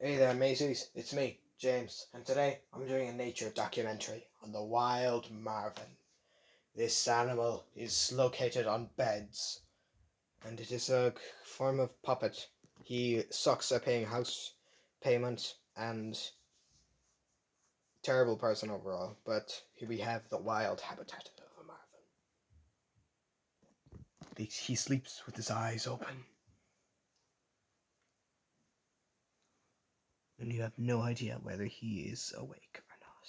Hey there, Macy's. It's me, James, and today I'm doing a nature documentary on the wild Marvin. This animal is located on beds, and it is a form of puppet. He sucks at paying house payment and terrible person overall, but here we have the wild habitat of a Marvin. He sleeps with his eyes open, and you have no idea whether he is awake or not.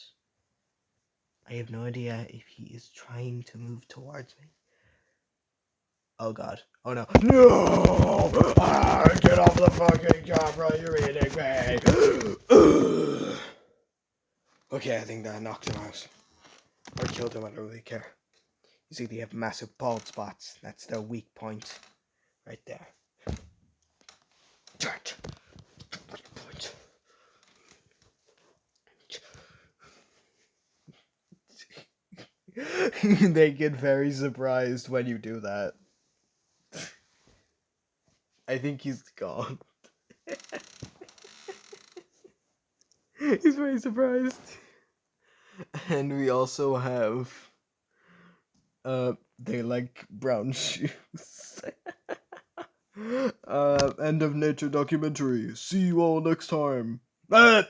I have no idea if he is trying to move towards me. Oh god. Oh no. No! Ah, get off the fucking camera, you're eating me! Okay, I think that knocked him out. Or killed him, I don't really care. You see, they have massive bald spots. That's their weak point. Right there. Point. They get very surprised when you do that. I think he's gone. He's very surprised. And we also have they like brown shoes. End of nature documentary. See you all next time.